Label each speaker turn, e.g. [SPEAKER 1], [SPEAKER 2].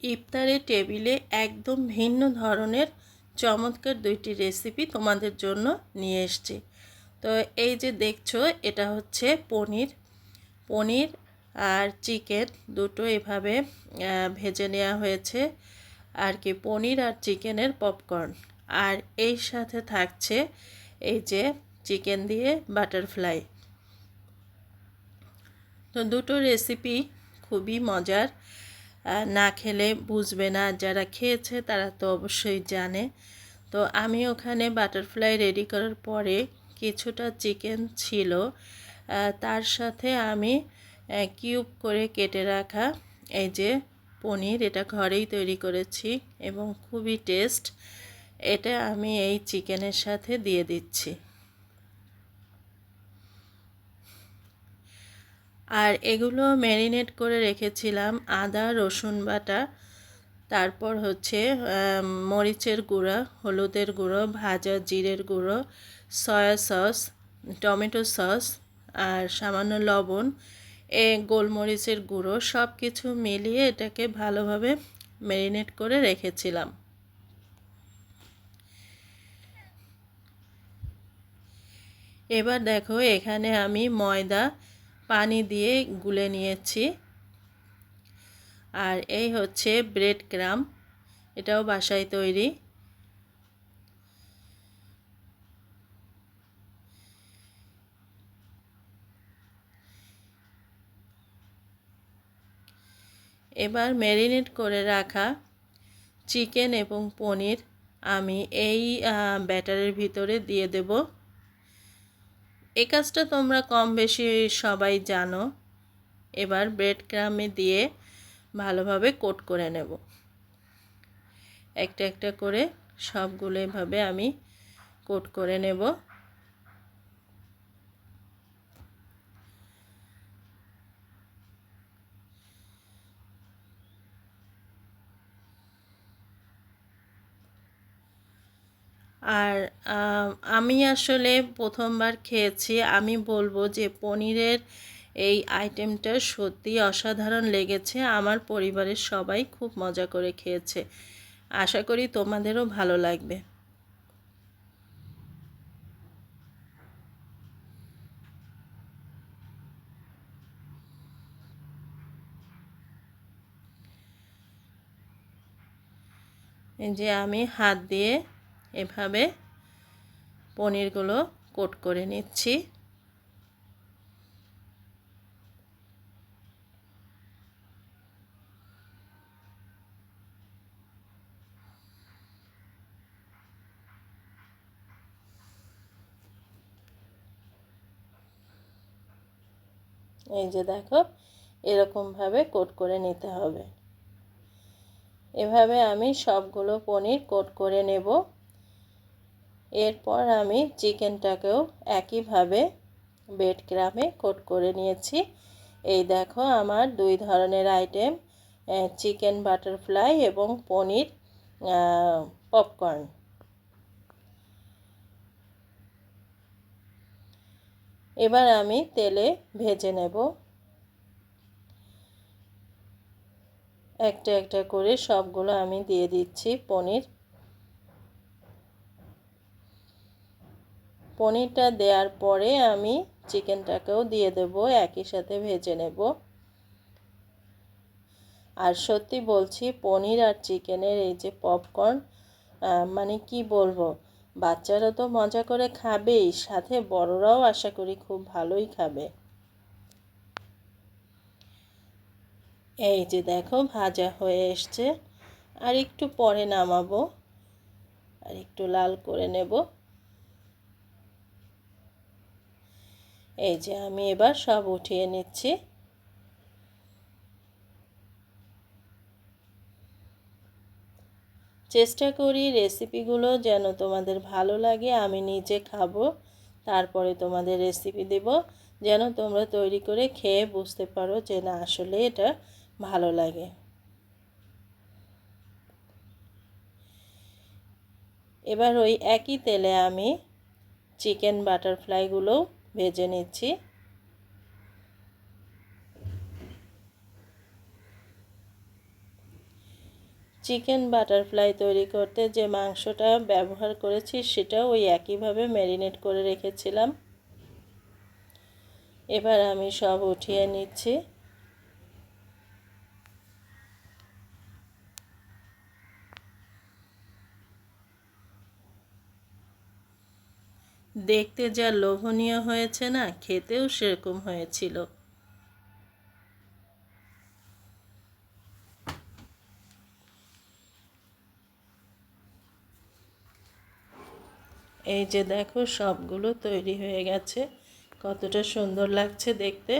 [SPEAKER 1] ইফতারের টেবিলে একদম ভিন্ন ধরনের চমৎকার দুইটি রেসিপি তোমাদের জন্য নিয়ে এসেছি। তো এই যে দেখছো, এটা হচ্ছে পনির পনির আর চিকেন দুটো এভাবে ভেজে নেওয়া হয়েছে আর কি, পনির আর চিকেনের পপকর্ন। আর এই সাথে থাকছে এই যে চিকেন দিয়ে বাটারফ্লাই। তো দুটো রেসিপি খুবই মজার, না খেলে বুঝবে না, যারা খেয়েছে তারা তো অবশ্যই জানে। তো আমি ওখানে বাটারফ্লাই রেডি করার পরে কিছুটা চিকেন ছিল, তার সাথে আমি কিউব করে কেটে রাখা এই যে পনির, এটা ঘরেই তৈরি করেছি এবং খুবই টেস্ট। এটা আমি এই চিকেনের সাথে দিয়ে দিচ্ছি। আর এগুলো ম্যারিনেট করে রেখেছিলাম আদা রসুন বাটা, তারপর হচ্ছে মরিচের গুঁড়ো, হলুদের গুঁড়ো, ভাজা জিরের গুঁড়ো, সয়া সস, টমেটো সস আর সামান্য লবণ, গোলমরিচের গুঁড়ো, সব কিছু মিলিয়ে এটাকে ভালোভাবে ম্যারিনেট করে রেখেছিলাম। এবার দেখো, এখানে আমি ময়দা পানি দিয়ে গুলে নিয়েছি। আর এই হচ্ছে ব্রেড ক্রাম্ব, এটাও বাসায় তৈরি। এবার ম্যারিনেট করে রাখা চিকেন এবং পনির আমি এই ব্যাটারের ভিতরে দিয়ে দেব। এই কাজটা তোমরা কম বেশি সবাই জানো। এবার ব্রেড ক্রাম্বে দিয়ে ভালোভাবে কোট করে নেব। একটা একটা করে সবগুলো এভাবে আমি কোট করে নেব। আর আমি আসলে প্রথমবার খেয়েছি, আমি বলবো যে পনিরের এই আইটেমটা সত্যি অসাধারণ লেগেছে। আমার পরিবারের সবাই খুব মজা করে খেয়েছে, আশা করি তোমাদেরও ভালো লাগবে। এই যে আমি হাত দিয়ে এভাবে পনিরগুলো কোট করে নিচ্ছি। এই যে দেখো, এরকমভাবে কোট করে নিতে হবে। এভাবে আমি সবগুলো পনির কোট করে নেব। এরপর আমি চিকেনটাকেও একইভাবে ব্রেড ক্রাম্বে কোট করে নিয়েছি। এই দেখো, আমার দুই ধরনের আইটেম, চিকেন বাটারফ্লাই এবং পনির পপকর্ন। এবার আমি তেলে ভেজে নেব। একটা একটা করে সবগুলো আমি দিয়ে দিচ্ছি পনিরটা দেওয়ার পরে আমি চিকেনটাকেও দিয়ে দেব, একই সাথে ভেজে নেব। আর সত্যি বলছি, পনির আর চিকেনের এই যে পপকর্ন, মানে কি বলবো, বাচ্চারা তো মজা করে খাবেই, সাথে বড়রাও আশা করি খুব ভালোই খাবে। এই যে দেখো, ভাজা হয়ে এসছে। আর একটু পরে নামাবো, আর একটু লাল করে নেব। এই যে আমি এবার সব উঠিয়ে নিচ্ছি। চেষ্টা করি রেসিপিগুলো যেন তোমাদের ভালো লাগে, আমি নিজে খাবো তারপরে তোমাদের রেসিপি দেব, যেন তোমরা তৈরি করে খেয়ে বুঝতে পারো যে না, আসলে এটা ভালো লাগে। এবার ওই একই তেলে আমি চিকেন বাটারফ্লাইগুলো ভেজে নিচ্ছি। চিকেন বাটারফ্লাই তৈরি করতে যে মাংসটা ব্যবহার করেছি সেটাও ওই একইভাবে ম্যারিনেট করে রেখেছিলাম। এবার আমি সব উঠিয়ে নিচ্ছি। দেখতে যা লোভনীয় হয়েছে না, খেতেও সেরকম হয়েছিল। এই যে দেখো, সবগুলো তৈরি হয়ে গেছে, কতটা সুন্দর লাগছে দেখতে।